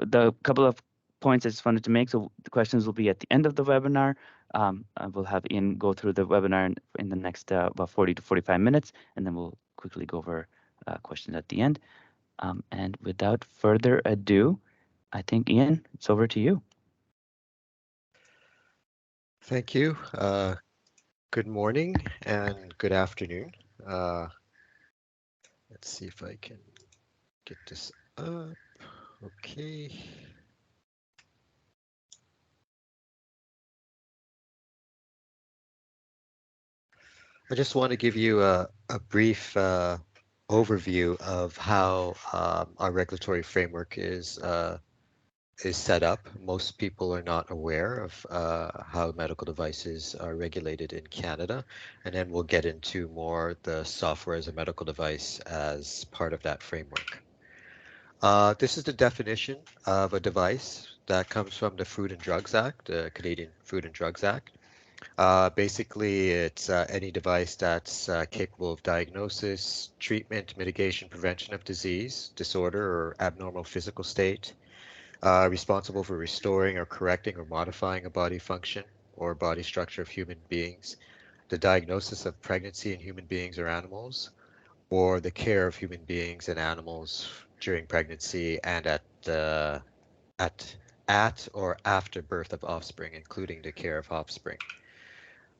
the couple of points I just wanted to make. So the questions will be at the end of the webinar. We'll have Ian go through the webinar in the next about 40 to 45 minutes, and then we'll quickly go over questions at the end. And without further ado, I think, Ian, it's over to you. Thank you. Good morning and good afternoon. Let's see if I can get this up. Okay. I just want to give you a brief overview of how our regulatory framework is set up. Most people are not aware of how medical devices are regulated in Canada, and then we'll get into more the software as a medical device as part of that framework. This is the definition of a device that comes from the Food and Drugs Act, the Canadian Food and Drugs Act. Basically, it's any device that's capable of diagnosis, treatment, mitigation, prevention of disease, disorder, or abnormal physical state, responsible for restoring or correcting or modifying a body function or body structure of human beings, the diagnosis of pregnancy in human beings or animals, or the care of human beings and animals during pregnancy and at or after birth of offspring, including the care of offspring.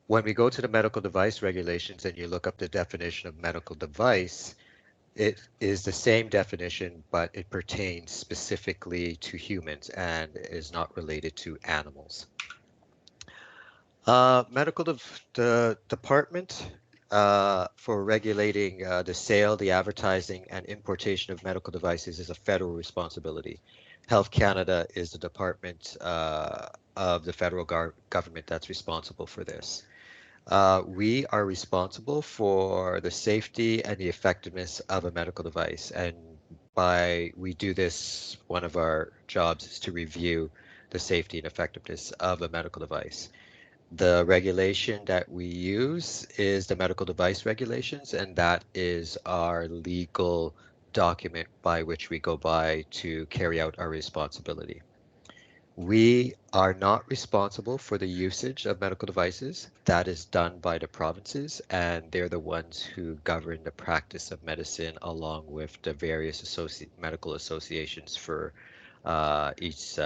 When we go to the medical device regulations and you look up the definition of medical device, it is the same definition, but it pertains specifically to humans and is not related to animals. The department for regulating the sale, the advertising, and importation of medical devices is a federal responsibility. Health Canada is the department of the federal government that's responsible for this. We are responsible for the safety and the effectiveness of a medical device, and we do this, one of our jobs is to review the safety and effectiveness of a medical device. The regulation that we use is the medical device regulations, and that is our legal document by which we go by to carry out our responsibility. We are not responsible for the usage of medical devices. That is done by the provinces, and they're the ones who govern the practice of medicine along with the various medical associations for each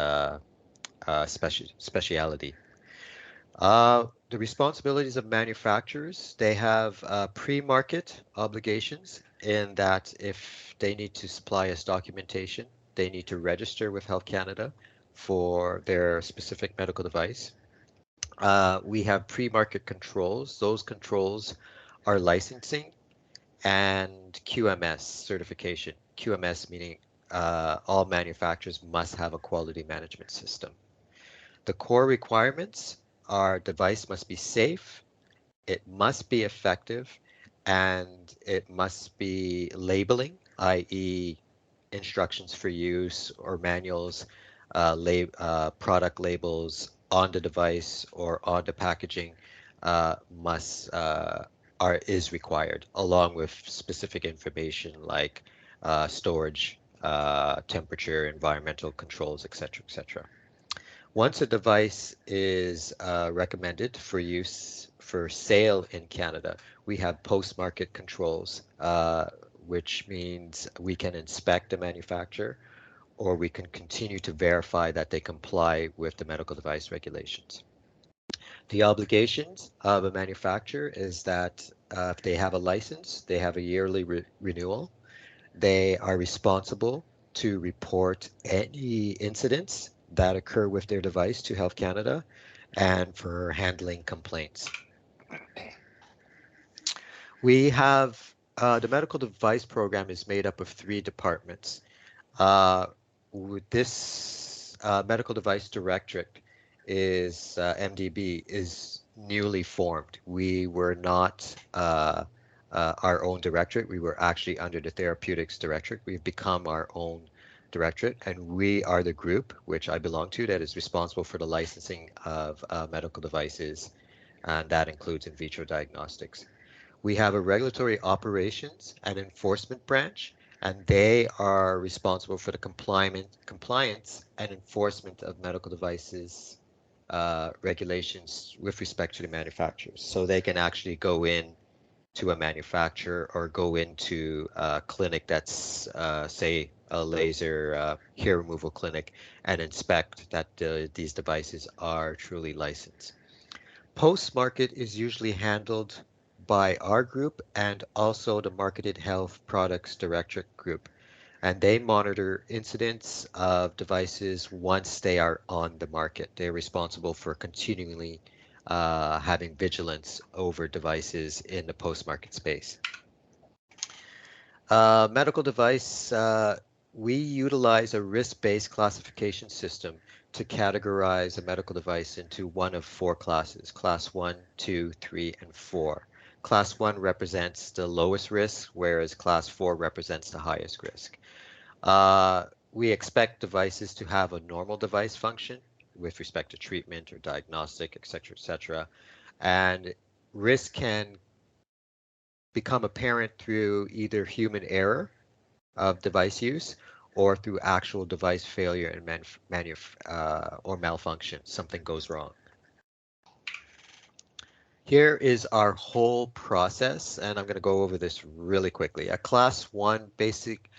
speciality. The responsibilities of manufacturers, they have pre-market obligations in that if they need to supply us documentation, they need to register with Health Canada for their specific medical device. We have pre-market controls. Those controls are licensing and QMS certification. QMS meaning all manufacturers must have a quality management system. The core requirements are device must be safe, it must be effective, and it must be labeling, i.e. instructions for use or manuals, product labels on the device or on the packaging is required, along with specific information like storage, temperature, environmental controls, etc., etc. Once a device is recommended for use for sale in Canada, we have post-market controls, which means we can inspect the manufacturer or we can continue to verify that they comply with the medical device regulations. The obligations of a manufacturer is that if they have a license, they have a yearly renewal. They are responsible to report any incidents that occur with their device to Health Canada and for handling complaints. We have the medical device program is made up of 3 departments. This medical device directorate is MDB is newly formed. We were not our own directorate. We were actually under the therapeutics directorate. We've become our own directorate, and we are the group which I belong to that is responsible for the licensing of medical devices, and that includes in vitro diagnostics. We have a regulatory operations and enforcement branch, and they are responsible for the compliance and enforcement of medical devices regulations with respect to the manufacturers. So they can actually go in to a manufacturer or go into a clinic that's, say, a laser hair removal clinic and inspect that these devices are truly licensed. Post-market is usually handled by our group and also the Marketed Health Products Directorate group, and they monitor incidents of devices once they are on the market. They're responsible for continually having vigilance over devices in the post-market space. Medical device, we utilize a risk-based classification system to categorize a medical device into one of four classes: class 1, 2, 3, and 4. Class 1 represents the lowest risk, whereas class 4 represents the highest risk. We expect devices to have a normal device function with respect to treatment or diagnostic, et cetera, and risk can become apparent through either human error of device use or through actual device failure and or malfunction. Something goes wrong. Here is our whole process, and I'm going to go over this really quickly. A class 1 basic,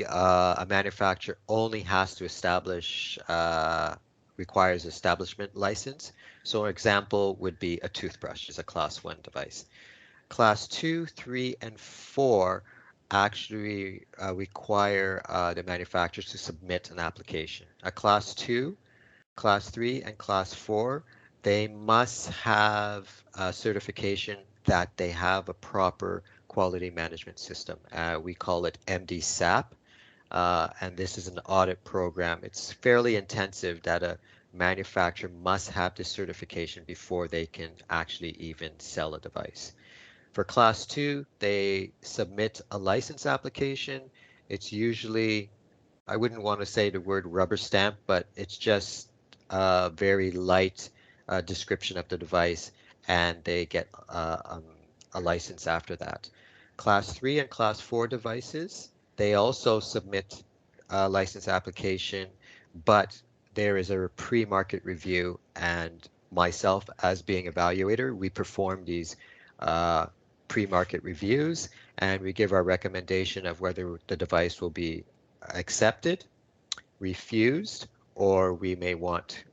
a manufacturer only has to establish, requires establishment license. So an example would be a toothbrush is a class 1 device. Class 2, 3, and 4 actually require the manufacturers to submit an application. A Class 2, Class 3, and Class 4, they must have a certification that they have a proper quality management system. We call it MD-SAP, and this is an audit program. It's fairly intensive that a manufacturer must have this certification before they can actually even sell a device. For Class 2, they submit a license application. It's usually, I wouldn't want to say the word rubber stamp, but it's just a very light description of the device, and they get a license after that. Class 3 and Class 4 devices, they also submit a license application, but there is a pre-market review, and myself as being evaluator, we perform these uh, pre-market reviews, and we give our recommendation of whether the device will be accepted, refused, or we may want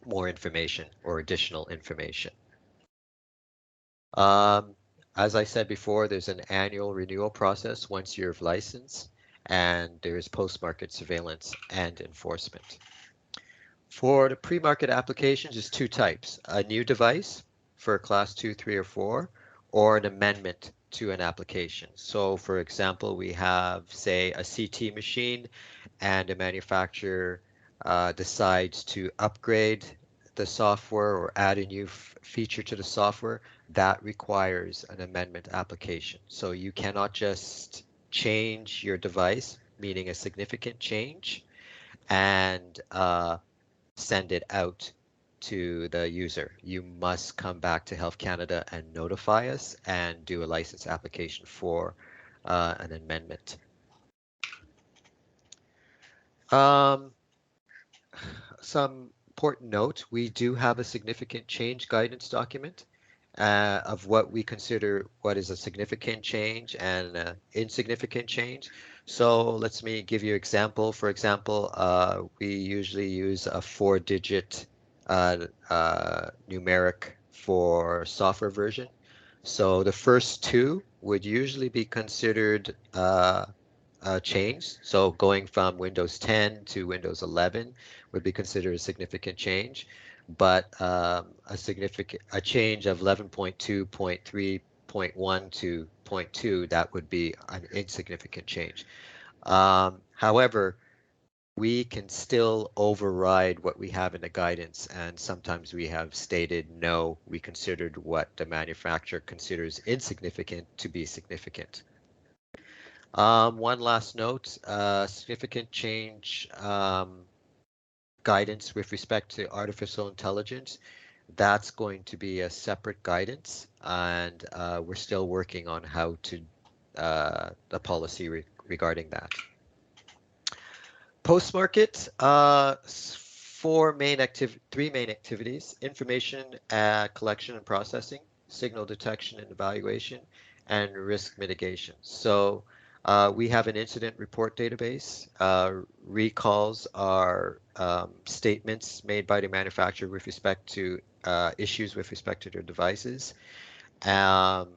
more information or additional information. Um, as I said before, there's an annual renewal process once you're licensed, and there is post-market surveillance and enforcement. For the pre-market applications, there's two types: a new device for class 2, 3, or 4, or an amendment to an application. So for example, we have, say, a CT machine, and a manufacturer decides to upgrade the software or add a new feature to the software. That requires an amendment application. So you cannot just change your device, meaning a significant change, and send it out to the user. You must come back to Health Canada and notify us and do a license application for an amendment. Some important note, we do have a significant change guidance document of what we consider what is a significant change and insignificant change. So let me give you an example. For example, we usually use a 4-digit numeric for software version. So the first two would usually be considered change. So going from Windows 10 to Windows 11 would be considered a significant change, but a change of 11.2.3.1 to 0.2, that would be an insignificant change. However, we can still override what we have in the guidance, and sometimes we have stated no, we considered what the manufacturer considers insignificant to be significant. One last note, significant change guidance with respect to artificial intelligence. That's going to be a separate guidance, and we're still working on how to the policy regarding that. Post-market, three main activities: information collection and processing, signal detection and evaluation, and risk mitigation. So we have an incident report database. Recalls are statements made by the manufacturer with respect to issues with respect to their devices. And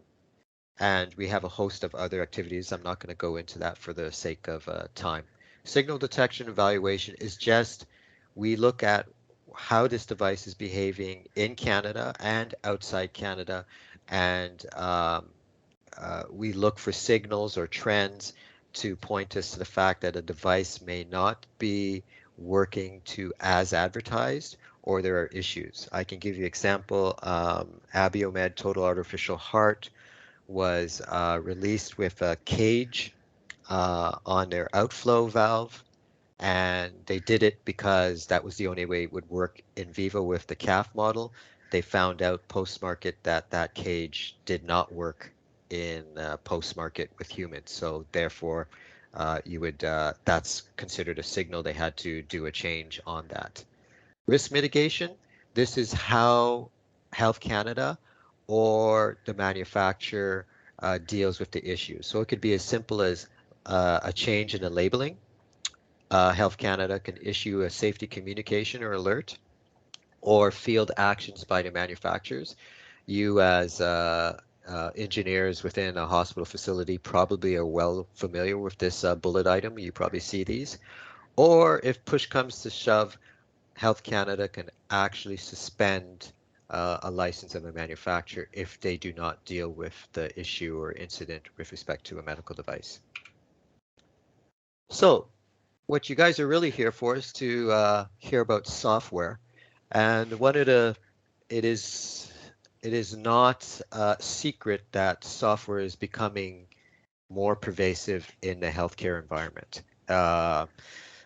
we have a host of other activities. I'm not going to go into that for the sake of time. Signal detection evaluation is just, we look at how this device is behaving in Canada and outside Canada, and we look for signals or trends to point us to the fact that a device may not be working to as advertised, or there are issues. I can give you an example. Abiomed Total Artificial Heart was released with a cage on their outflow valve, and they did it because that was the only way it would work in vivo with the calf model. They found out post-market that that cage did not work in post-market with humans, so therefore that's considered a signal. They had to do a change on that. Risk mitigation, this is how Health Canada or the manufacturer deals with the issue. So it could be as simple as a change in the labeling. Health Canada can issue a safety communication or alert, or field actions by the manufacturers. You as engineers within a hospital facility probably are well familiar with this bullet item. You probably see these. Or if push comes to shove, Health Canada can actually suspend a license of a manufacturer if they do not deal with the issue or incident with respect to a medical device. So what you guys are really here for is to hear about software. And it is not a secret that software is becoming more pervasive in the healthcare environment.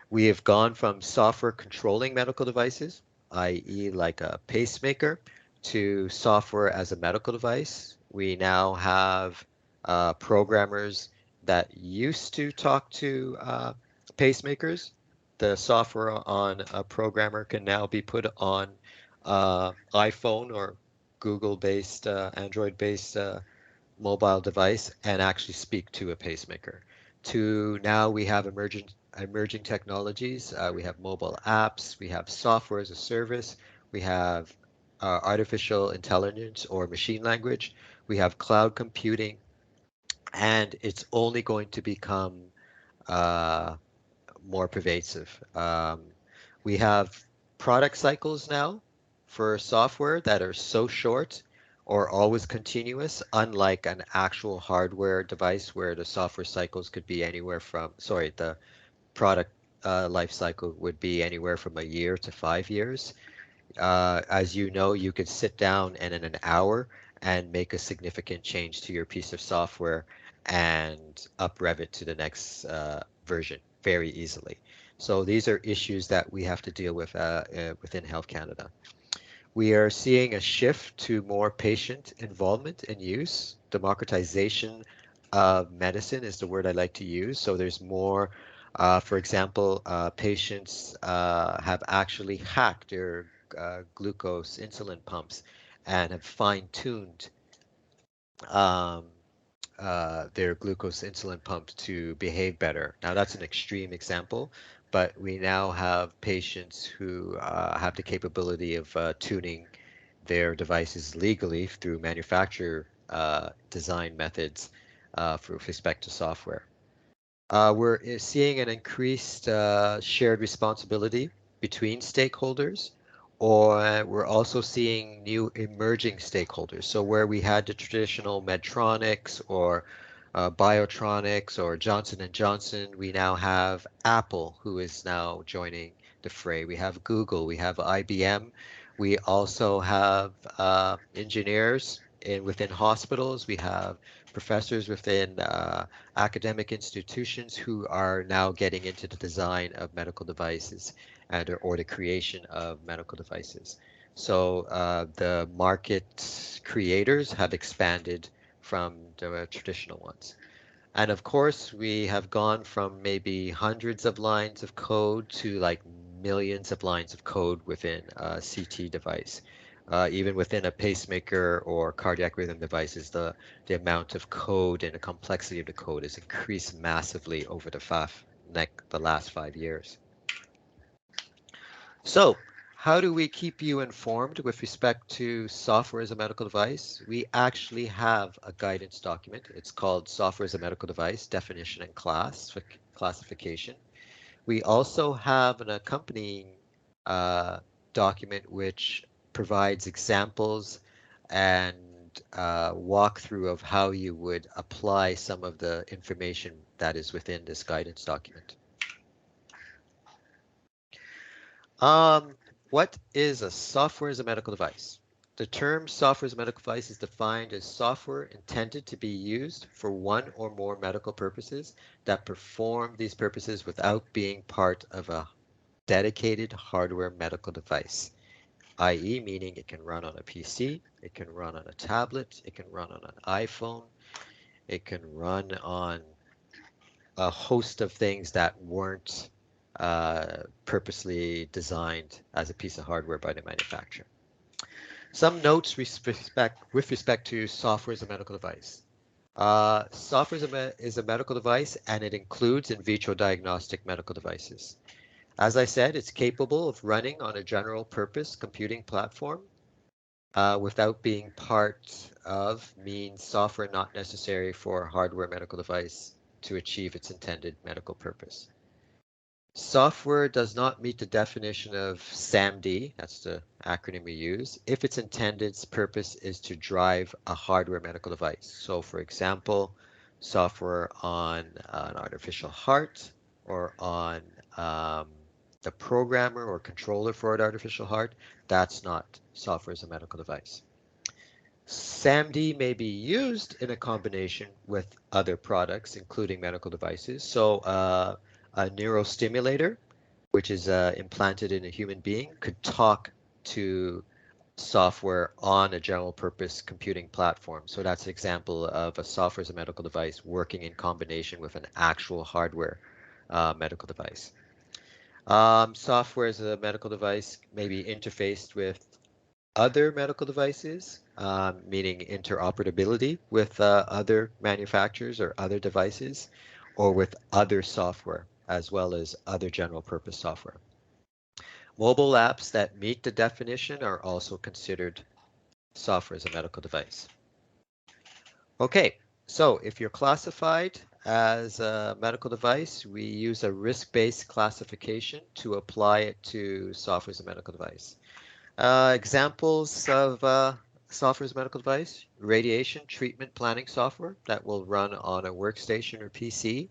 We have gone from software controlling medical devices, i.e. like a pacemaker, to software as a medical device. We now have programmers that used to talk to pacemakers. The software on a programmer can now be put on iPhone or Google-based, Android-based mobile device and actually speak to a pacemaker. To now we have emerging technologies. We have mobile apps. We have software as a service. We have artificial intelligence or machine language. We have cloud computing, and it's only going to become more pervasive. We have product cycles now for software that are so short or always continuous, unlike an actual hardware device where the software cycles could be anywhere from, sorry, the product life cycle would be anywhere from a year to 5 years. As you know, you could sit down and in an hour and make a significant change to your piece of software and up-rev it to the next version very easily. So these are issues that we have to deal with within Health Canada. We are seeing a shift to more patient involvement and use. Democratization of medicine is the word I like to use. So there's more, for example, patients have actually hacked their glucose insulin pumps and have fine-tuned um, their glucose insulin pumps to behave better. Now that's an extreme example, but we now have patients who have the capability of tuning their devices legally through manufacturer design methods for respect to software. We're seeing an increased shared responsibility between stakeholders, or we're also seeing new emerging stakeholders. So where we had the traditional Medtronics or Biotronics or Johnson and Johnson, we now have Apple, who is now joining the fray. We have Google, we have IBM. We also have engineers within hospitals. We have professors within academic institutions who are now getting into the design of medical devices or the creation of medical devices. So the market creators have expanded from the traditional ones. And of course, we have gone from maybe hundreds of lines of code to like millions of lines of code within a CT device. Even within a pacemaker or cardiac rhythm devices, the amount of code and the complexity of the code has increased massively over the last 5 years. So, how do we keep you informed with respect to software as a medical device? We actually have a guidance document. It's called Software as a Medical Device Definition and Classification. We also have an accompanying uh, document which provides examples and walkthrough of how you would apply some of the information that is within this guidance document. Um, what is a software as a medical device? The term software as a medical device is defined as software intended to be used for one or more medical purposes that perform these purposes without being part of a dedicated hardware medical device, i.e. meaning it can run on a PC, it can run on a tablet, it can run on an iPhone, it can run on a host of things that weren't purposely designed as a piece of hardware by the manufacturer. Some notes with respect to software as a medical device. Software is a medical device and it includes in vitro diagnostic medical devices. As I said, it's capable of running on a general purpose computing platform without being part of means software not necessary for a hardware medical device to achieve its intended medical purpose. Software does not meet the definition of SAMD, that's the acronym we use, if its intended purpose is to drive a hardware medical device. So for example, software on an artificial heart or on the programmer or controller for an artificial heart, that's not software as a medical device. SAMD may be used in a combination with other products, including medical devices. So a neurostimulator, which is implanted in a human being, could talk to software on a general purpose computing platform. So that's an example of a software as a medical device working in combination with an actual hardware medical device. Software as a medical device may be interfaced with other medical devices, meaning interoperability with other manufacturers or other devices, or with other software, as well as other general purpose software. Mobile apps that meet the definition are also considered software as a medical device. Okay, so if you're classified as a medical device, we use a risk-based classification to apply it to software as a medical device. Examples of software as a medical device: radiation treatment planning software that will run on a workstation or PC,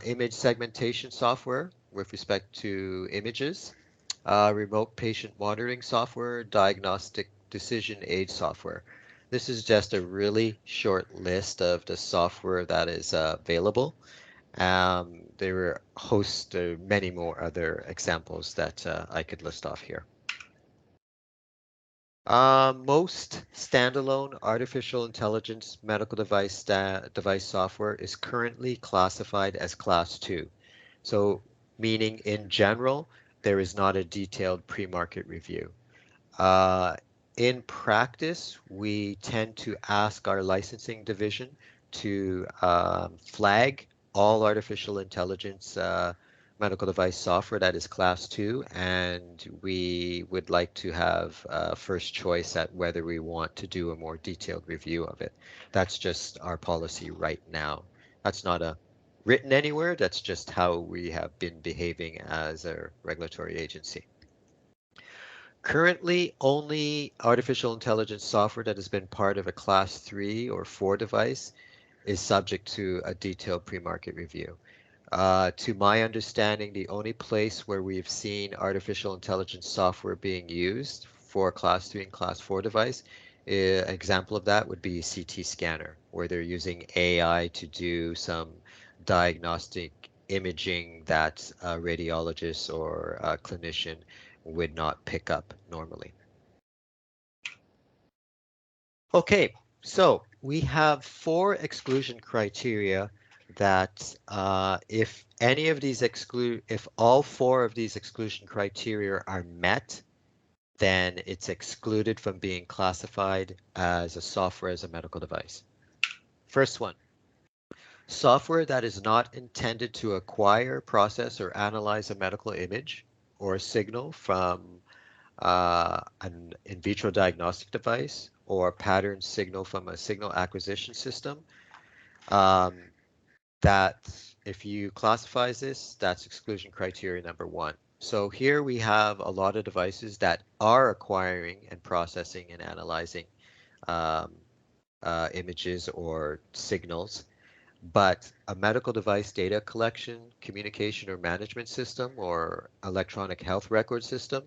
image segmentation software with respect to images, remote patient monitoring software, diagnostic decision aid software. This is just a really short list of the software that is available. There are host many more other examples that I could list off here. Most standalone artificial intelligence medical device software is currently classified as Class 2. So meaning in general, there is not a detailed pre-market review. In practice, we tend to ask our licensing division to flag all artificial intelligence medical device software that is Class 2, and we would like to have first choice at whether we want to do a more detailed review of it. That's just our policy right now. That's not written anywhere, that's just how we have been behaving as a regulatory agency. Currently, only artificial intelligence software that has been part of a Class 3 or 4 device is subject to a detailed pre-market review. To my understanding, the only place where we've seen artificial intelligence software being used for Class 3 and Class 4 device, an example of that would be CT scanner, where they're using AI to do some diagnostic imaging that a radiologist or a clinician would not pick up normally. Okay, So we have 4 exclusion criteria that if any of these if all 4 of these exclusion criteria are met, then it's excluded from being classified as a software as a medical device. First one, software that is not intended to acquire, process, or analyze a medical image or a signal from an in vitro diagnostic device or a pattern signal from a signal acquisition system. That if you classify this, that's exclusion criteria number 1. So here we have a lot of devices that are acquiring and processing and analyzing um, images or signals, but a medical device data collection, communication or management system or electronic health record system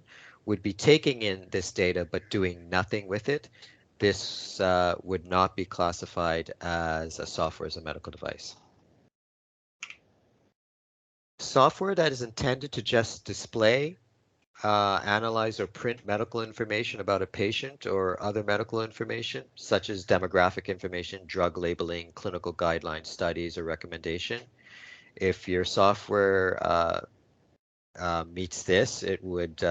would be taking in this data but doing nothing with it. This would not be classified as a software as a medical device. Software that is intended to just display, analyze, or print medical information about a patient or other medical information, such as demographic information, drug labeling, clinical guidelines, studies, or recommendation. If your software meets this, it would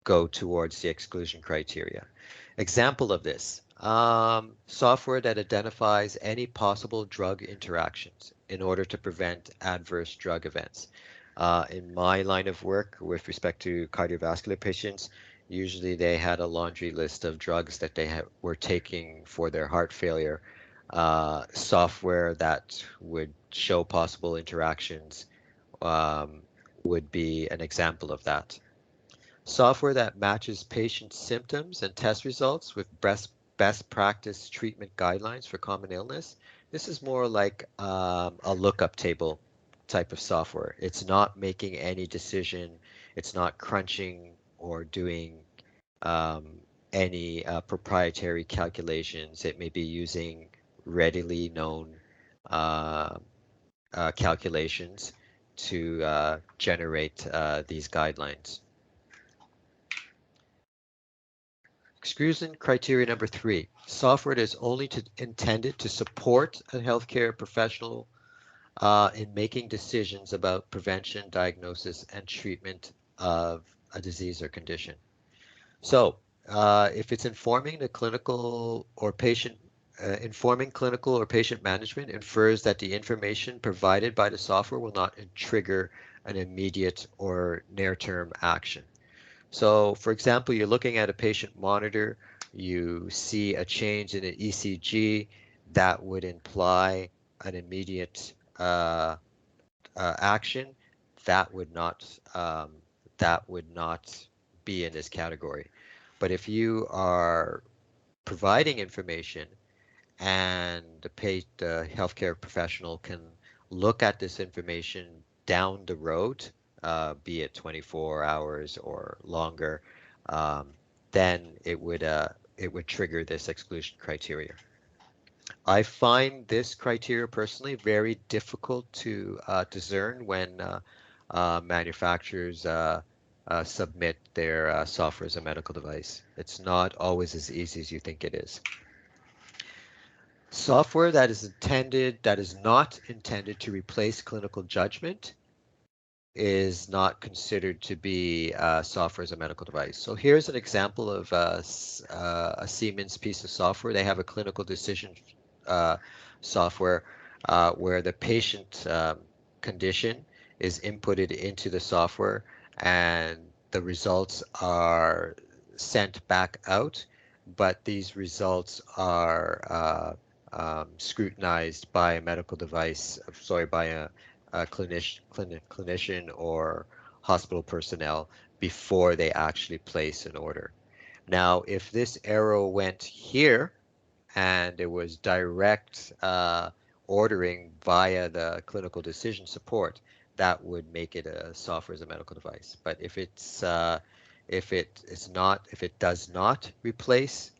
go towards the exclusion criteria. Example of this, software that identifies any possible drug interactions in order to prevent adverse drug events. In my line of work with respect to cardiovascular patients, usually they had a laundry list of drugs that they were taking for their heart failure. Software that would show possible interactions um, would be an example of that. Software that matches patient symptoms and test results with best practice treatment guidelines for common illness. This is more like a lookup table type of software. It's not making any decision. It's not crunching or doing any proprietary calculations. It may be using readily known uh, calculations to generate these guidelines. Exclusion criteria number 3, software that is only intended to support a healthcare professional in making decisions about prevention, diagnosis, and treatment of a disease or condition. So if it's informing clinical or patient management infers that the information provided by the software will not trigger an immediate or near-term action. So for example, you're looking at a patient monitor, you see a change in an ECG that would imply an immediate action. That would not um, that would not be in this category. But if you are providing information and the healthcare professional can look at this information down the road, be it 24 hours or longer, um, then it would trigger this exclusion criteria. I find this criteria personally very difficult to discern when manufacturers submit their software as a medical device. It's not always as easy as you think it is. Software that is not intended to replace clinical judgment is not considered to be software as a medical device. So here's an example of a Siemens piece of software. They have a clinical decision software where the patient condition is inputted into the software and the results are sent back out, but these results are scrutinized by a medical device, by a clinician or hospital personnel before they actually place an order. Now, if this arrow went here and it was direct ordering via the clinical decision support, that would make it a software as a medical device. But if it does not replace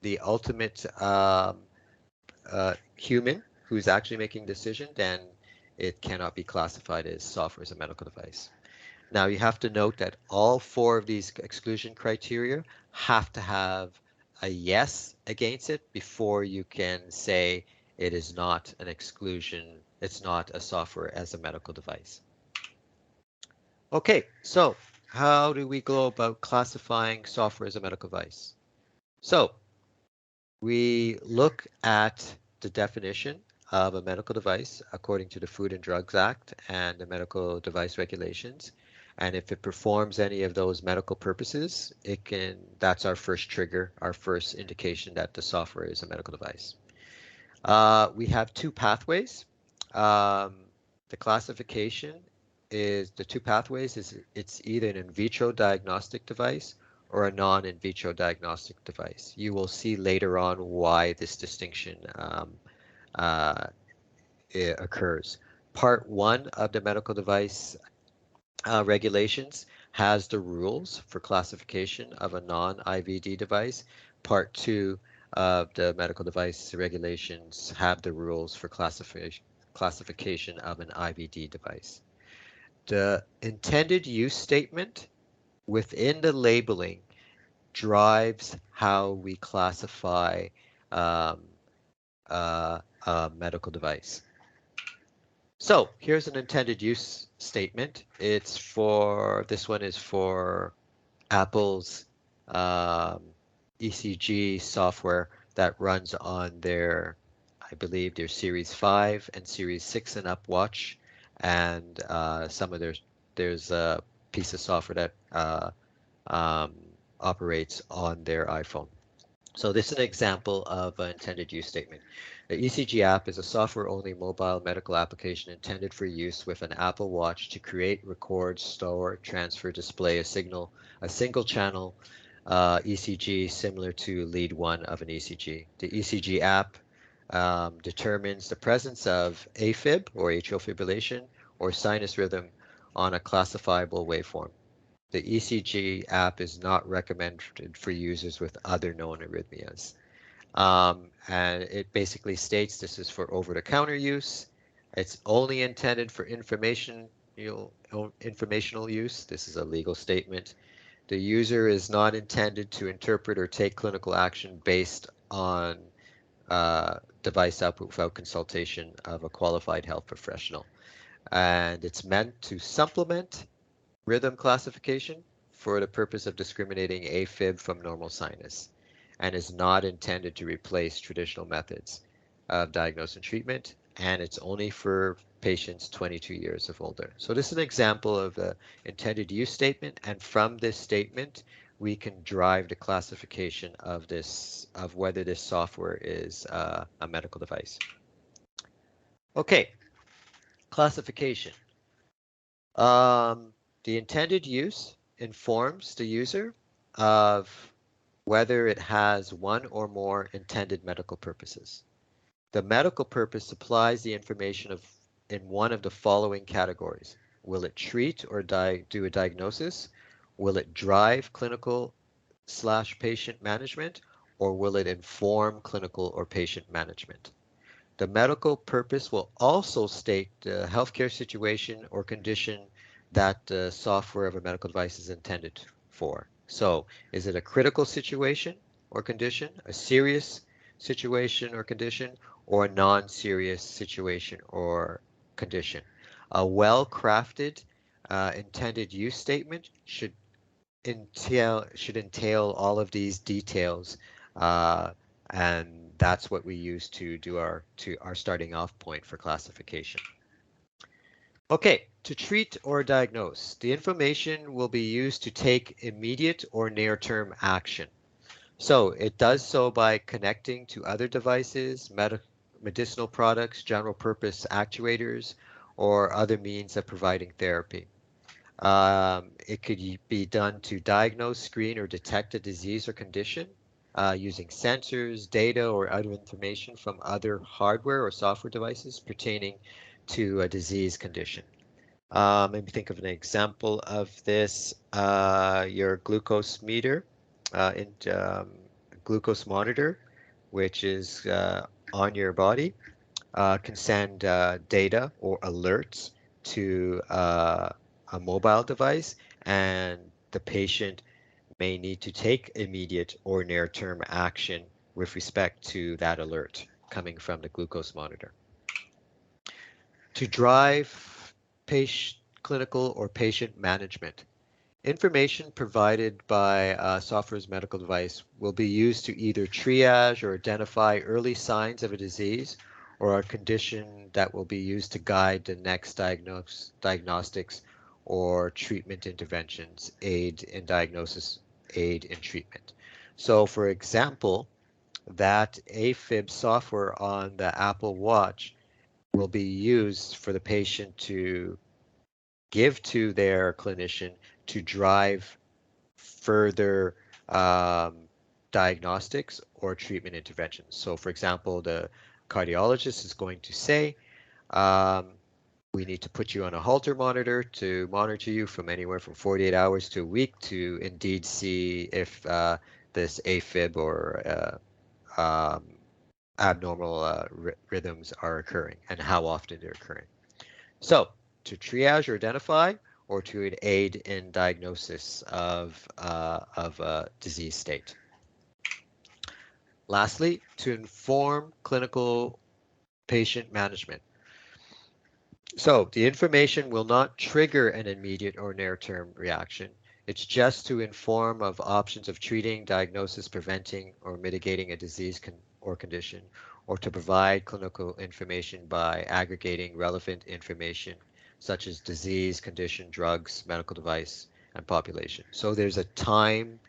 the ultimate human who's actually making decision, then it cannot be classified as software as a medical device. Now you have to note that all 4 of these exclusion criteria have to have a yes against it before you can say it is not an exclusion, it's not a software as a medical device. Okay, so how do we go about classifying software as a medical device? So we look at the definition of a medical device according to the Food and Drugs Act and the medical device regulations. And if it performs any of those medical purposes, that's our first trigger, our first indication that the software is a medical device. We have two pathways. Um, the classification is the two pathways is it's either an in vitro diagnostic device or a non-in vitro diagnostic device. You will see later on why this distinction uh, occurs. Part one of the medical device regulations has the rules for classification of a non-IVD device. Part two of the medical device regulations have the rules for classification of an IVD device. The intended use statement within the labeling drives how we classify um, a medical device. So here's an intended use statement. This one is for Apple's ECG software that runs on I believe their Series 5 and Series 6 and up watch, and there's a piece of software that um, operates on their iPhone. So this is an example of an intended use statement. The ECG app is a software-only mobile medical application intended for use with an Apple Watch to create, record, store, transfer, display a single channel ECG similar to lead 1 of an ECG. The ECG app determines the presence of AFib or atrial fibrillation or sinus rhythm on a classifiable waveform. The ECG app is not recommended for users with other known arrhythmias. And it basically states this is for over-the-counter use. It's only intended for informational use. This is a legal statement. The user is not intended to interpret or take clinical action based on device output without consultation of a qualified health professional. And it's meant to supplement rhythm classification for the purpose of discriminating AFib from normal sinus, and is not intended to replace traditional methods of diagnosis and treatment, and it's only for patients 22 years of older. So this is an example of the intended use statement, and from this statement we can drive the classification of whether this software is a medical device. Okay, classification. The intended use informs the user of whether it has one or more intended medical purposes. The medical purpose supplies the information in one of the following categories. Will it treat or do a diagnosis? Will it drive clinical/patient management? Or will it inform clinical or patient management? The medical purpose will also state the healthcare situation or condition that the software of a medical device is intended for. So, is it a critical situation or condition, a serious situation or condition, or a non-serious situation or condition? A well-crafted intended use statement should entail all of these details, and that's what we use to do our starting off point for classification. Okay, to treat or diagnose, the information will be used to take immediate or near-term action. So it does so by connecting to other devices, medicinal products, general purpose actuators, or other means of providing therapy. It could be done to diagnose, screen, or detect a disease or condition using sensors, data, or other information from other hardware or software devices pertaining to a disease condition. Maybe think of an example of this, your glucose meter, glucose monitor, which is on your body, can send data or alerts to a mobile device, and the patient may need to take immediate or near-term action with respect to that alert coming from the glucose monitor. To drive clinical or patient management, information provided by software's medical device will be used to either triage or identify early signs of a disease or a condition that will be used to guide the next diagnostics or treatment interventions, aid in diagnosis, aid in treatment. So for example, that AFib software on the Apple Watch will be used for the patient to give to their clinician to drive further diagnostics or treatment interventions. So for example, the cardiologist is going to say, we need to put you on a Holter monitor to monitor you from anywhere from 48 hours to a week to indeed see if this AFib or abnormal rhythms are occurring and how often they're occurring. So to triage or identify, or to aid in diagnosis of a disease state. Lastly, to inform clinical patient management. So the information will not trigger an immediate or near-term reaction. It's just to inform of options of treating, diagnosis, preventing, or mitigating a disease or condition, or to provide clinical information by aggregating relevant information such as disease, condition, drugs, medical device, and population. So there's a time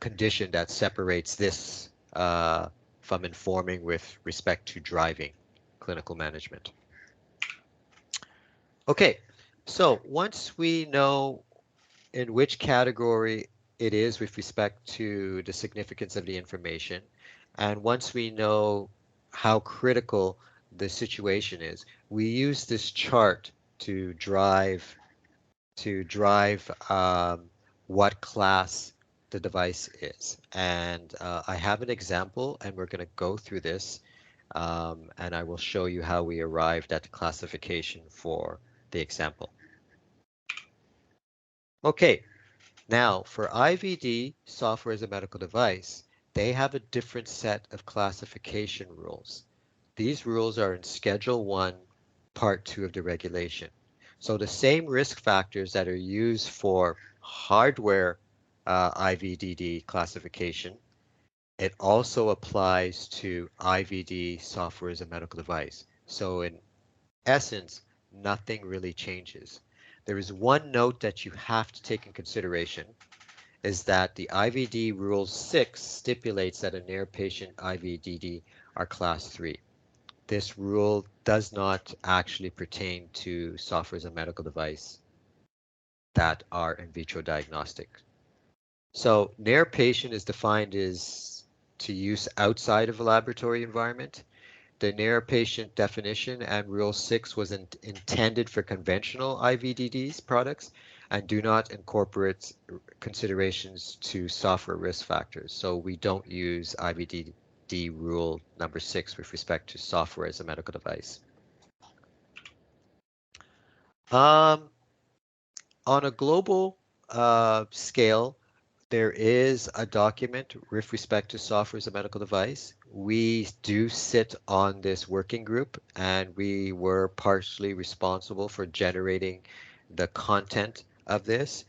condition that separates this from informing with respect to driving clinical management. Okay, so once we know in which category it is with respect to the significance of the information, and once we know how critical the situation is, we use this chart to drive what class the device is. And I have an example, and we're going to go through this, and I will show you how we arrived at the classification for the example. Okay, now for IVD, software as a medical device, they have a different set of classification rules. These rules are in Schedule 1, Part 2 of the regulation. So the same risk factors that are used for hardware IVDD classification, it also applies to IVD software as a medical device. So in essence, nothing really changes. There is one note that you have to take in consideration, is that the IVD Rule 6 stipulates that a near patient IVDD are Class 3. This rule does not actually pertain to software as a medical device that are in vitro diagnostic. So near patient is defined as to use outside of a laboratory environment. The near patient definition and Rule 6 was intended for conventional IVDDs products and do not incorporate considerations to software risk factors. So we don't use IVDD Rule number 6 with respect to software as a medical device. On a global scale, there is a document with respect to software as a medical device. We do sit on this working group, and we were partially responsible for generating the content of this.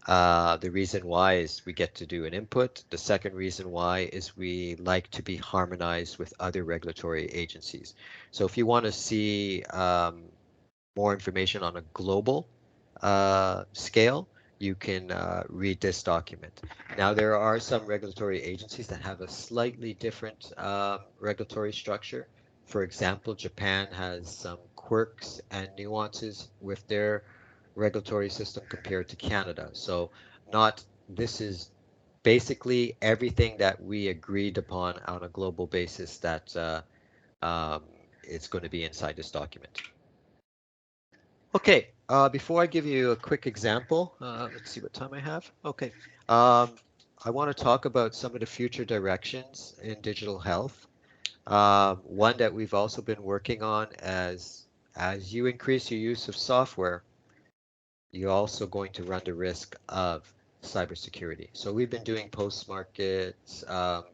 The reason why is we get to do an input. The second reason why is we like to be harmonized with other regulatory agencies. So if you want to see more information on a global scale, you can read this document. Now, there are some regulatory agencies that have a slightly different regulatory structure. For example, Japan has some quirks and nuances with their regulatory system compared to Canada. So this is basically everything that we agreed upon on a global basis that it's going to be inside this document. Okay, before I give you a quick example, let's see what time I have. Okay, I want to talk about some of the future directions in digital health. One that we've also been working on as you increase your use of software, you're also going to run the risk of cybersecurity. So we've been doing post-markets.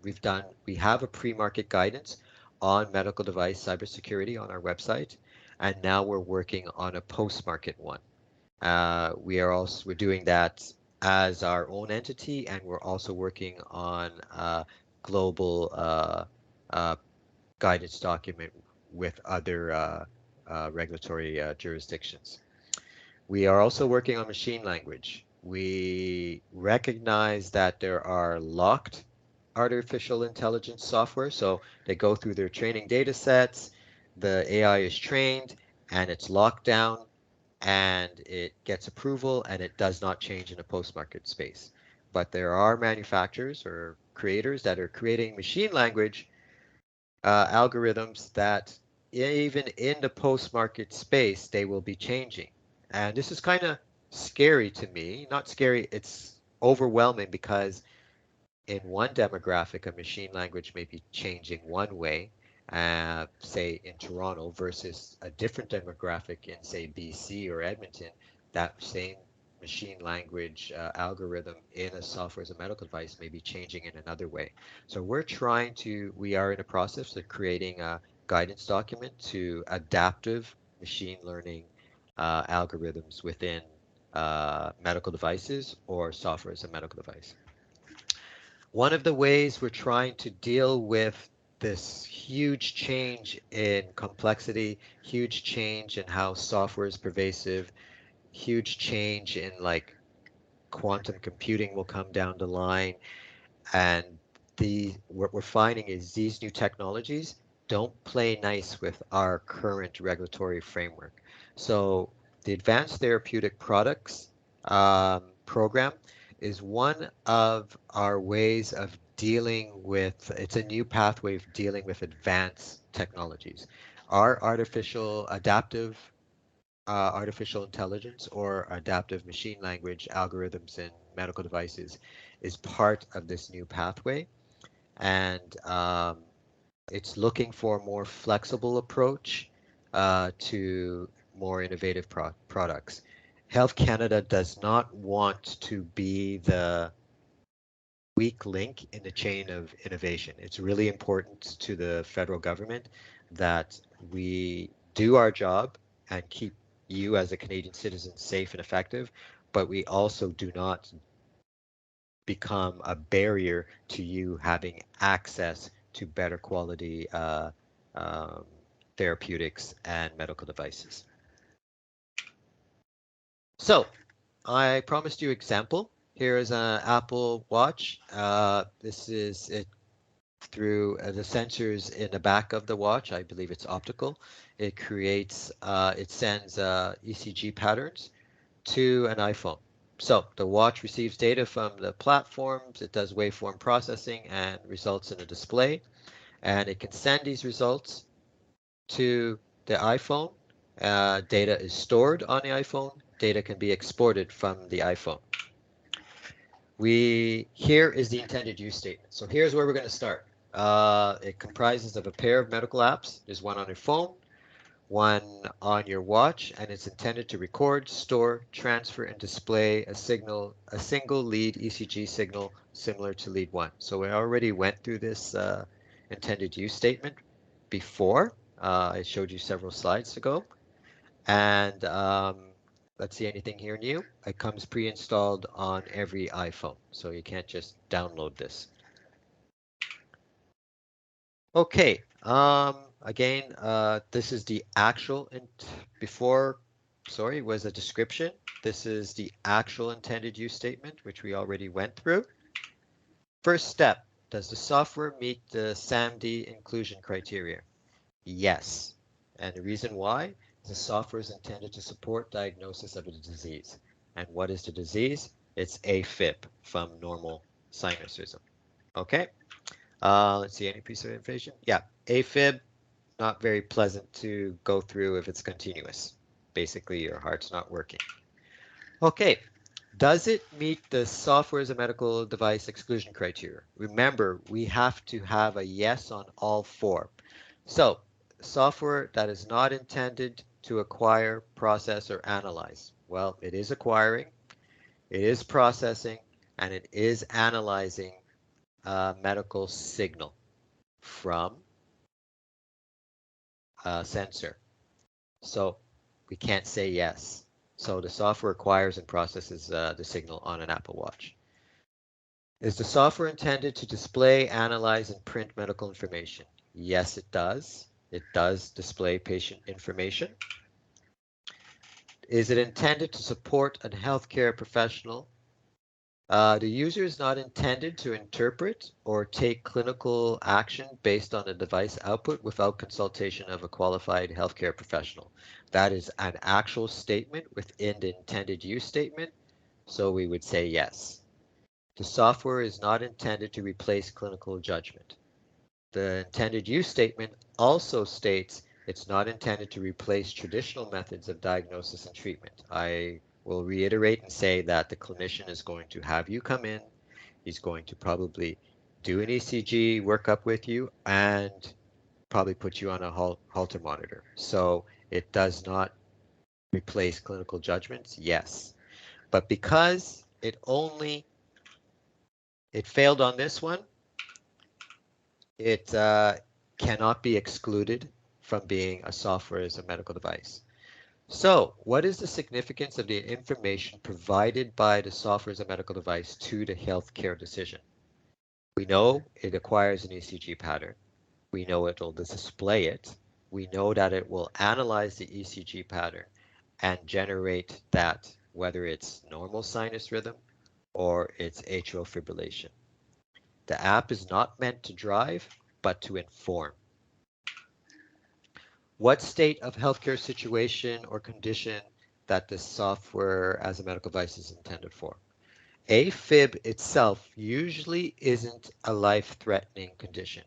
We have a pre-market guidance on medical device cybersecurity on our website, and now we're working on a post-market one. We're doing that as our own entity, and we're also working on a global uh, guidance document with other regulatory jurisdictions. We are also working on machine language. We recognize that there are locked artificial intelligence software, so they go through their training data sets, the AI is trained, and it's locked down, and it gets approval, and it does not change in a post-market space. But there are manufacturers or creators that are creating machine language algorithms that even in the post-market space, they will be changing. And this is kind of scary to me. Not scary, it's overwhelming because in one demographic, a machine language may be changing one way, say in Toronto, versus a different demographic in, say, BC or Edmonton. That same machine language algorithm in a software as a medical device may be changing in another way. So we are in a process of creating a guidance document to adaptive machine learning algorithms within medical devices or software as a medical device. One of the ways we're trying to deal with this huge change in complexity, huge change in how software is pervasive, huge change in like quantum computing will come down the line, and what we're finding is these new technologies don't play nice with our current regulatory framework. So the Advanced Therapeutic Products program is one of our ways of dealing with, it's a new pathway of dealing with advanced technologies. Our artificial intelligence or adaptive machine language algorithms in medical devices is part of this new pathway, and it's looking for a more flexible approach to more innovative products. Health Canada does not want to be the weak link in the chain of innovation. It's really important to the federal government that we do our job and keep you as a Canadian citizen safe and effective, but we also do not become a barrier to you having access to better quality um, therapeutics and medical devices. So I promised you example. Here is an Apple Watch. This is it through the sensors in the back of the watch. I believe it's optical. It sends ECG patterns to an iPhone. So the watch receives data from the platforms, it does waveform processing and results in a display, and it can send these results to the iPhone. Data is stored on the iPhone, data can be exported from the iPhone. Here is the intended use statement. So here's where we're going to start. It comprises of a pair of medical apps. There's one on your phone, one on your watch, and it's intended to record, store, transfer, and display a single lead ECG signal similar to lead 1. So we already went through this intended use statement before. I showed you several slides ago. And let's see, anything here new? It comes pre-installed on every iPhone, so you can't just download this. Okay, again, this is the actual, was a description. This is the actual intended use statement, which we already went through. First step, does the software meet the SAMD inclusion criteria? Yes, and the reason why is the software is intended to support diagnosis of a disease. And what is the disease? It's AFib from normal sinuses. Okay. Let's see, any piece of information? Yeah, AFib, not very pleasant to go through if it's continuous. Basically, your heart's not working. Okay, does it meet the software as a medical device exclusion criteria? Remember, we have to have a yes on all 4. So, software that is not intended to acquire, process, or analyze? Well, it is acquiring, it is processing, and it is analyzing a medical signal from a sensor. So we can't say yes. So the software acquires and processes the signal on an Apple Watch. Is the software intended to display, analyze, and print medical information? Yes, it does. It does display patient information. Is it intended to support a healthcare professional? The user is not intended to interpret or take clinical action based on a device output without consultation of a qualified healthcare professional. That is an actual statement within the intended use statement, so we would say yes. The software is not intended to replace clinical judgment. The intended use statement also states it's not intended to replace traditional methods of diagnosis and treatment. I will reiterate and say that the clinician is going to have you come in. He's going to probably do an ECG workup with you and probably put you on a Holter monitor. So it does not replace clinical judgments, yes. But because it failed on this one, it cannot be excluded from being a software as a medical device. So what is the significance of the information provided by the software as a medical device to the healthcare decision? We know it acquires an ECG pattern. We know it will display it. We know that it will analyze the ECG pattern and generate that, whether it's normal sinus rhythm or it's atrial fibrillation. The app is not meant to drive, but to inform. What state of healthcare situation or condition that the software as a medical device is intended for? AFib itself usually isn't a life-threatening condition.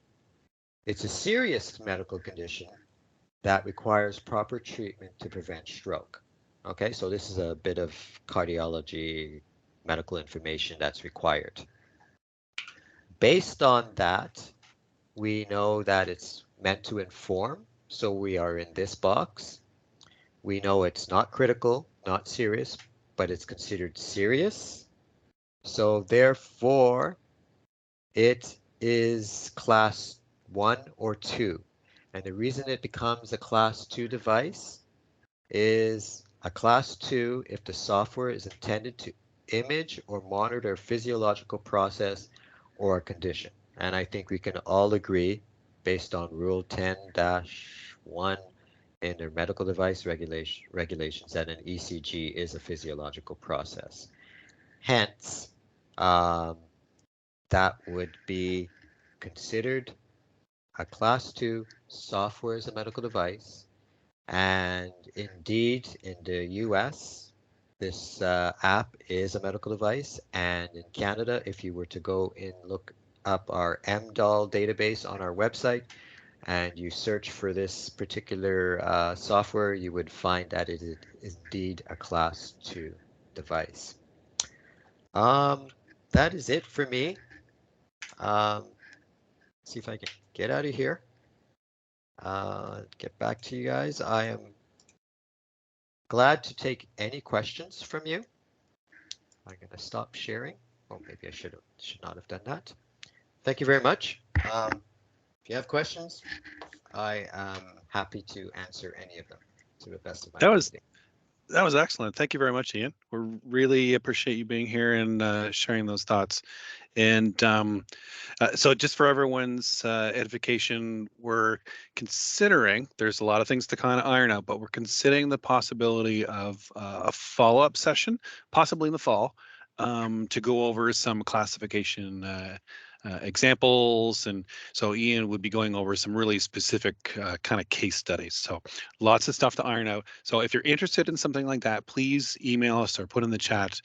It's a serious medical condition that requires proper treatment to prevent stroke. Okay, so this is a bit of cardiology medical information that's required. Based on that, we know that it's meant to inform, so we are in this box. We know it's not critical, not serious, but it's considered serious. So therefore, it is class 1 or 2. And the reason it becomes a class 2 device is a class 2 if the software is intended to image or monitor a physiological process or a condition. And I think we can all agree, based on Rule 10-1 in their medical device regulations, that an ECG is a physiological process. Hence, that would be considered a class 2 software as a medical device. And indeed, in the US, this app is a medical device. And in Canada, if you were to go and look up our MDAL database on our website and you search for this particular software, you would find that it is indeed a class 2 device. That is it for me. See if I can get out of here. Get back to you guys. I am glad to take any questions from you. I'm going to stop sharing. Oh, maybe I should not have done that. Thank you very much. If you have questions, I am happy to answer any of them to the best of my ability. That was excellent. Thank you very much, Ian. We really appreciate you being here and sharing those thoughts. And so just for everyone's edification, we're considering, there's a lot of things to kind of iron out, but we're considering the possibility of a follow-up session, possibly in the fall, to go over some classification examples. And so Ian would be going over some really specific kind of case studies. So lots of stuff to iron out. So if you're interested in something like that, please email us or put in the chat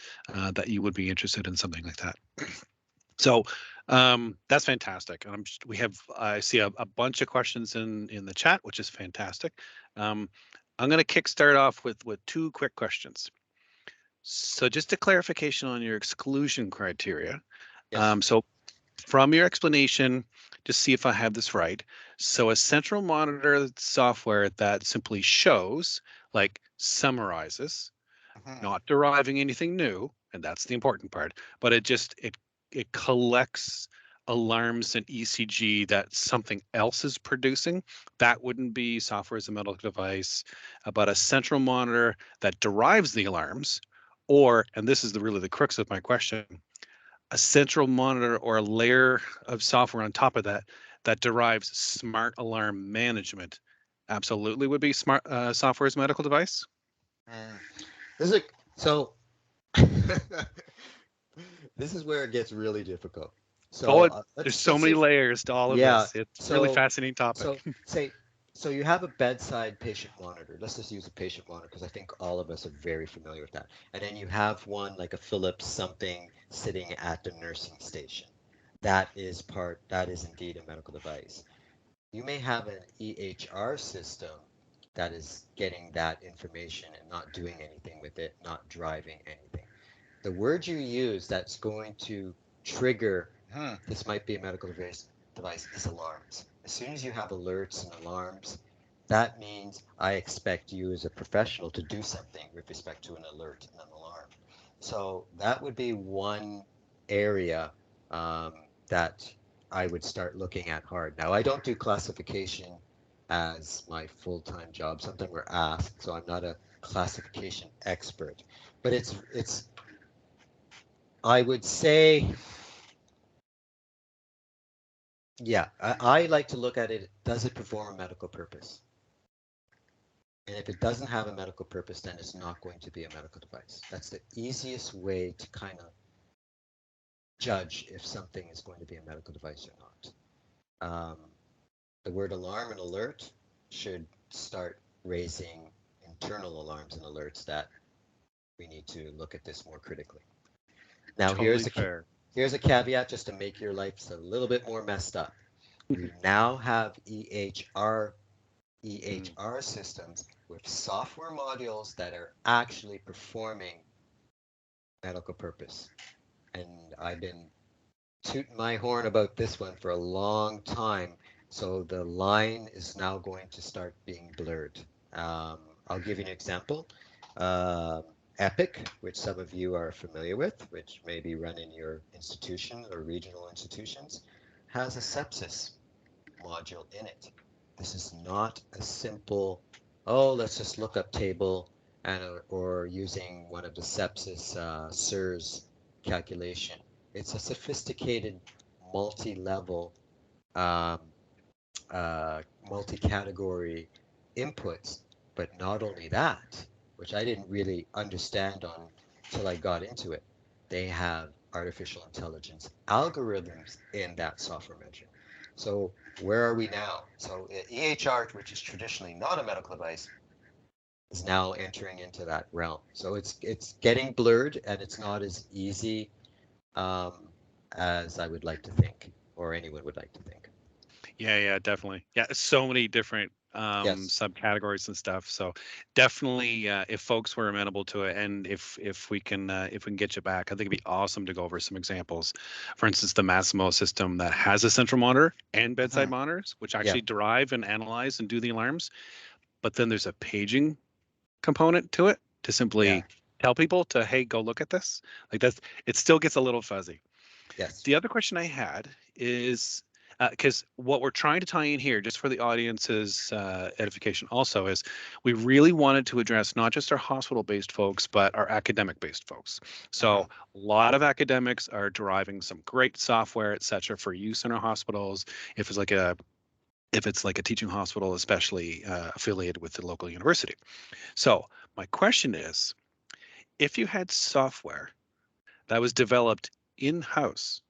that you would be interested in something like that. So that's fantastic. And I see a bunch of questions in the chat, which is fantastic. I'm going to kickstart off with two quick questions. So just a clarification on your exclusion criteria. Yes. So from your explanation, just see if I have this right. So a central monitor software that simply shows, like summarizes, Mhm. not deriving anything new, and that's the important part, but it collects alarms and ECG that something else is producing. That wouldn't be software as a medical device, but a central monitor that derives the alarms, or, and this is really the crux of my question, a central monitor or a layer of software on top of that that derives smart alarm management. Absolutely would be smart software as a medical device. Mm. This is so. This is where it gets really difficult. Oh, So there's let's so many say, layers to all of yeah. this. It's a really So fascinating topic. so say so you have a bedside patient monitor. Let's just use a patient monitor because I think all of us are very familiar with that. And then you have one like a Philips something sitting at the nursing station. That is indeed a medical device. You may have an EHR system that is getting that information and not doing anything with it, not driving anything. The word you use that's going to trigger, this might be a medical device is alarms. As soon as you have alerts and alarms, that means I expect you as a professional to do something with respect to an alert and an alarm. So that would be one area that I would start looking at hard. Now, I don't do classification as my full-time job, something we're asked, so I'm not a classification expert. But it's I would say, yeah, I like to look at it, does it perform a medical purpose? And if it doesn't have a medical purpose, then it's not going to be a medical device. That's the easiest way to kind of judge if something is going to be a medical device or not. The word alarm and alert should start raising internal alarms and alerts that we need to look at this more critically. Now, Totally fair. here's a caveat just to make your life a little bit more messed up. We now have Mm. EHR systems with software modules that are actually performing medical purpose. And I've been tooting my horn about this one for a long time. So the line is now going to start being blurred. I'll give you an example. Uh, Epic, which some of you are familiar with, which may be run in your institution or regional institutions, has a sepsis module in it. This is not a simple, oh, let's just look up table and or using one of the sepsis SIRS calculation. It's a sophisticated multi-level, um, multi-category inputs. But not only that, which I didn't really understand on until I got into it, they have artificial intelligence algorithms in that software measure. So where are we now? So EHR, which is traditionally not a medical device, is now entering into that realm. So it's getting blurred and it's not as easy um, as I would like to think, or anyone would like to think. Yeah, definitely. Yeah, so many different Yes. subcategories and stuff. So definitely, if folks were amenable to it, and if we can get you back, I think it'd be awesome to go over some examples. For instance, the Massimo system that has a central monitor and bedside Mhm. monitors, which Yeah. actually derive and analyze and do the alarms. But then there's a paging component to it to Yeah. simply tell people to, hey, go look at this. Like that's, it still gets a little fuzzy. Yes. The other question I had is, because what we're trying to tie in here, just for the audience's edification, also is we really wanted to address not just our hospital-based folks, but our academic-based folks. Mhm. So a lot of academics are deriving some great software, et cetera, for use in our hospitals. If it's like a teaching hospital, especially affiliated with the local university. So my question is, if you had software that was developed in-house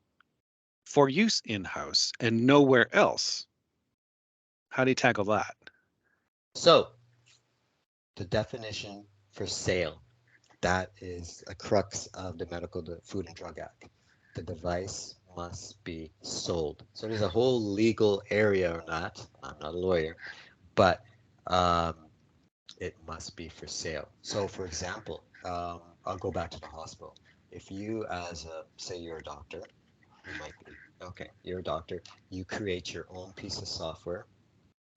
for use in-house and nowhere else, how do you tackle that? So the definition for sale, that is a crux of the Food and Drug Act. The device must be sold. So there's a whole legal area on that. I'm not a lawyer, but um, it must be for sale. So for example, I'll go back to the hospital. If you say you're a doctor, you might be, okay, you're a doctor, you create your own piece of software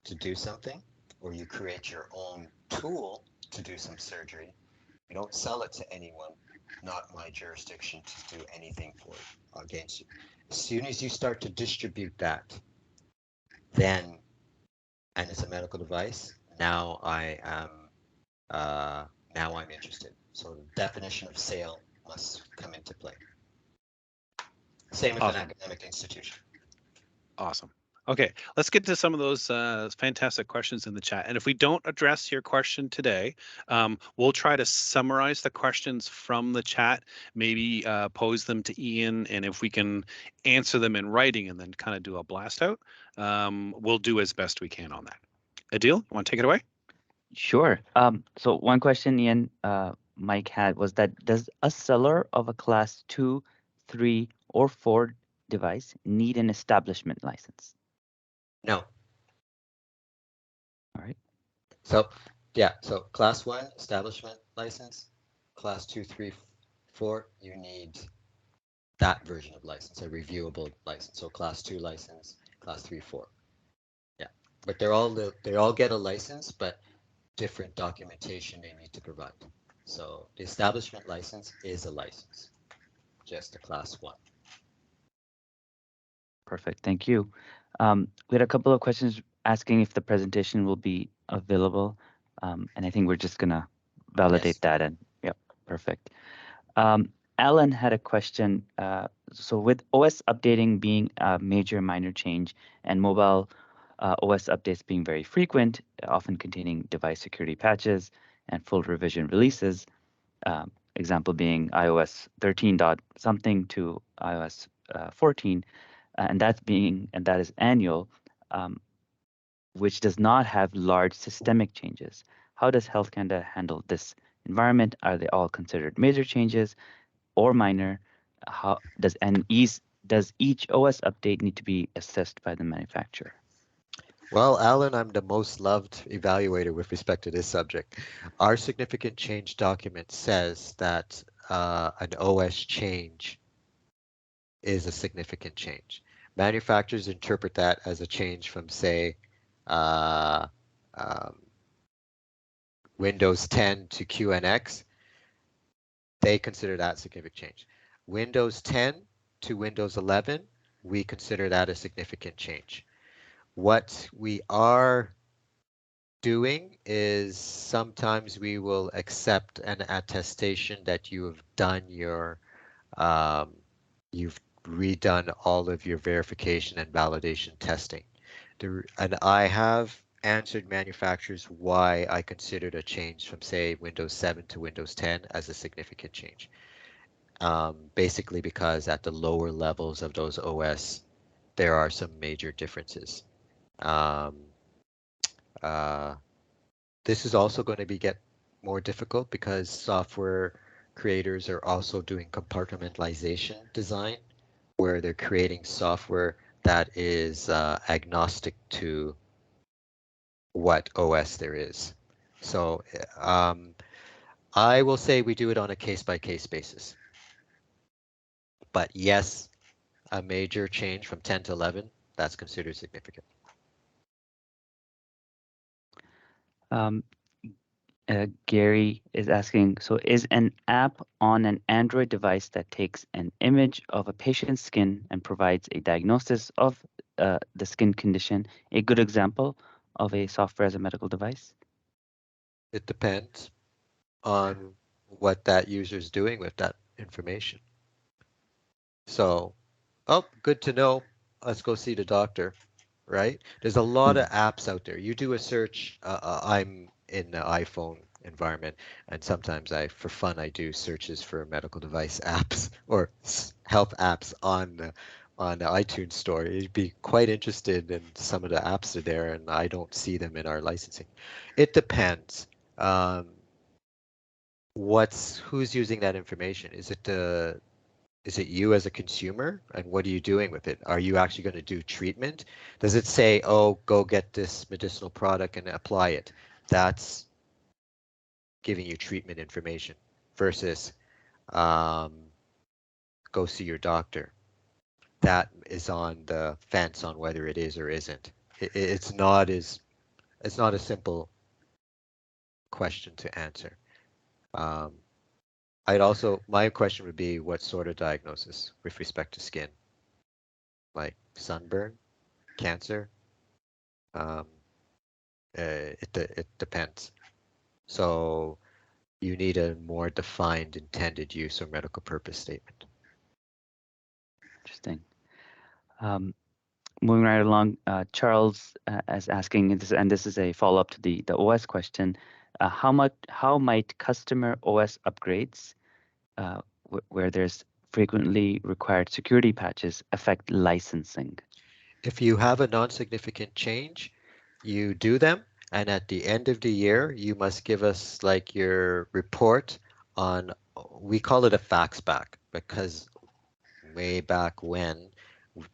to do something, or you create your own tool to do some surgery. You don't sell it to anyone, not my jurisdiction to do anything for it against you. As soon as you start to distribute that, then, and it's a medical device, now I'm interested. So the definition of sale must come into play. Same with an Awesome. academic institution. Awesome. Okay, let's get to some of those fantastic questions in the chat. And if we don't address your question today, we'll try to summarize the questions from the chat, maybe pose them to Ian, and if we can answer them in writing and then kind of do a blast out, we'll do as best we can on that. Adil, you want to take it away? Sure. So one question Ian, Mike had was that does a seller of a class 2, 3, or 4 device need an establishment license? No. All right. So yeah, so class 1 establishment license, class 2, 3, 4, you need that version of license, a reviewable license. So class 2 license, class 3, 4. Yeah, but they all get a license, but different documentation they need to provide. So the establishment license is a license, just a class 1. Perfect. Thank you. We had a couple of questions asking if the presentation will be available, and I think we're just gonna validate Yes. that. And yep, perfect. Alan had a question. So with OS updating being a major minor change and mobile OS updates being very frequent, often containing device security patches and full revision releases, example being iOS 13 dot something to iOS 14, and that is annual, which does not have large systemic changes. How does Health Canada handle this environment? Are they all considered major changes or minor? How does each OS update need to be assessed by the manufacturer? Well, Alan, I'm the most loved evaluator with respect to this subject. Our significant change document says that an OS change is a significant change. Manufacturers interpret that as a change from, say, uh, um, Windows 10 to QNX. They consider that significant change. Windows 10 to Windows 11, we consider that a significant change. What we are doing is sometimes we will accept an attestation that you have done your, you've redone all of your verification and validation testing. And I have answered manufacturers why I considered a change from, say, Windows 7 to Windows 10 as a significant change. Basically because at the lower levels of those OS, there are some major differences. This is also going to get more difficult because software creators are also doing compartmentalization design, where they're creating software that is agnostic to what OS there is. So I will say we do it on a case-by-case basis. But yes, a major change from 10 to 11, that's considered significant. Gary is asking, so is an app on an Android device that takes an image of a patient's skin and provides a diagnosis of the skin condition a good example of a software as a medical device? It depends on what that user is doing with that information. So, oh, good to know. Let's go see the doctor, right? There's a lot of apps out there. You do a search. I'm in the iPhone environment, and sometimes for fun, I do searches for medical device apps or health apps on the iTunes store. You'd be quite interested in some of the apps that are there, and I don't see them in our licensing. It depends. Who's using that information? Is it you as a consumer, and what are you doing with it? Are you actually going to do treatment? Does it say, oh, go get this medicinal product and apply it? That's giving you treatment information versus go see your doctor. That is on the fence on whether it is or isn't. It's not as simple question to answer. My question would be, what sort of diagnosis with respect to skin? Like sunburn, cancer? It depends. So you need a more defined intended use or medical purpose statement. Interesting. Moving right along, Charles is asking, and this is a follow-up to the OS question. How might customer OS upgrades, where there's frequently required security patches, affect licensing? If you have a non-significant change, you do them, and at the end of the year, you must give us like your report on, we call it a fax back, because way back when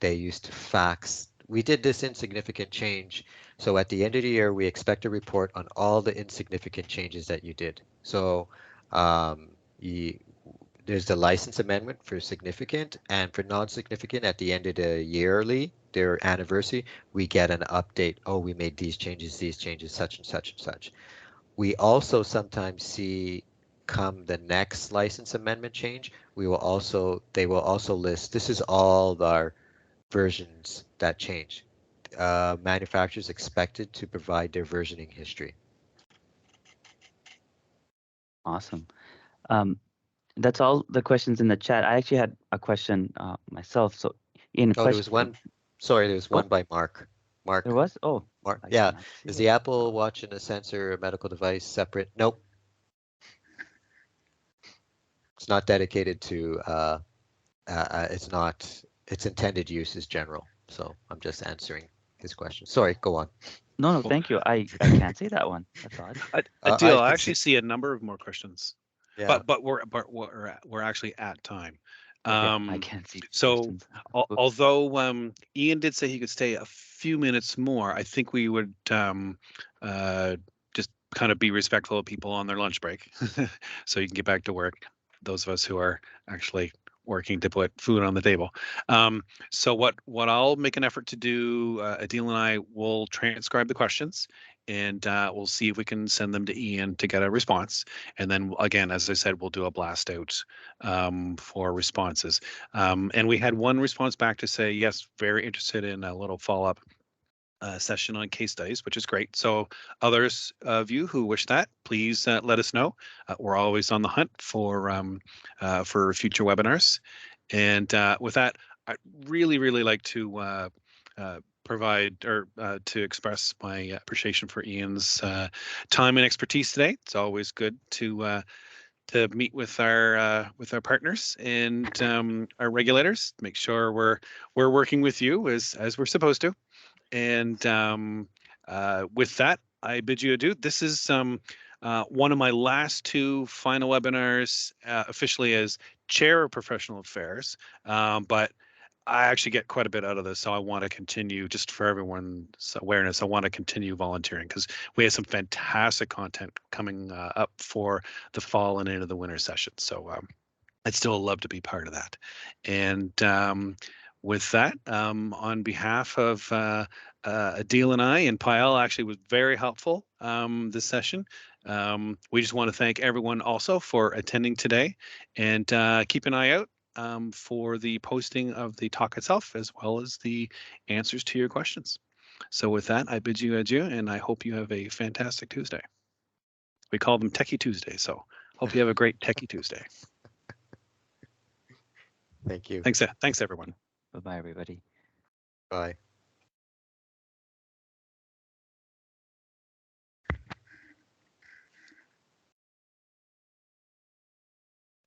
they used to fax. We did this insignificant change. So at the end of the year, we expect a report on all the insignificant changes that you did. So um, you, there's the license amendment for significant, and for non-significant at the end of the yearly, their anniversary, we get an update. Oh, we made these changes, such and such and such. We also sometimes see, come the next license amendment change, they will also list, this is all our versions that change. Manufacturers expected to provide their versioning history. Awesome. That's all the questions in the chat. I actually had a question myself. So, Ian, Oh, there was one. Sorry, there was one by Mark. Mark. There was? Oh, Mark. I Yeah. cannot see Is it. the Apple Watch and a sensor, a medical device separate? Nope. It's not dedicated to. It's not. Its intended use is general. So I'm just answering his question. Sorry. Go on. No, Cool. thank you. I can't see that one. That's odd. Adil, I can actually see a number of more questions, Yeah. but we're actually at time. Okay, I can't see So questions. although Ian did say he could stay a few minutes more, I think we would just kind of be respectful of people on their lunch break, so you can get back to work. Those of us who are actually working to put food on the table. So what I'll make an effort to do, Adil and I will transcribe the questions, and we'll see if we can send them to Ian to get a response. And then again, as I said, we'll do a blast out for responses. And we had one response back to say, yes, very interested in a little follow-up session on case studies, which is great. So others of you who wish that, please let us know. We're always on the hunt for future webinars. And with that, I'd really like to provide or to express my appreciation for Ian's time and expertise today. It's always good to meet with our partners and our regulators. Make sure we're working with you as we're supposed to. And with that, I bid you adieu. This is one of my last two final webinars officially as chair of professional affairs, but I actually get quite a bit out of this, so I want to continue, just for everyone's awareness, I want to continue volunteering because we have some fantastic content coming up for the fall and into the winter session. So I'd still love to be part of that. And with that, on behalf of Adil and I, and Pael actually was very helpful this session. We just want to thank everyone also for attending today, and keep an eye out for the posting of the talk itself, as well as the answers to your questions. So with that, I bid you adieu, and I hope you have a fantastic Tuesday. We call them Techie Tuesday, so hope you have a great Techie Tuesday. Thank you. Thanks everyone. Bye-bye, everybody. Bye.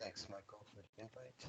Thanks, Michael, for the invite.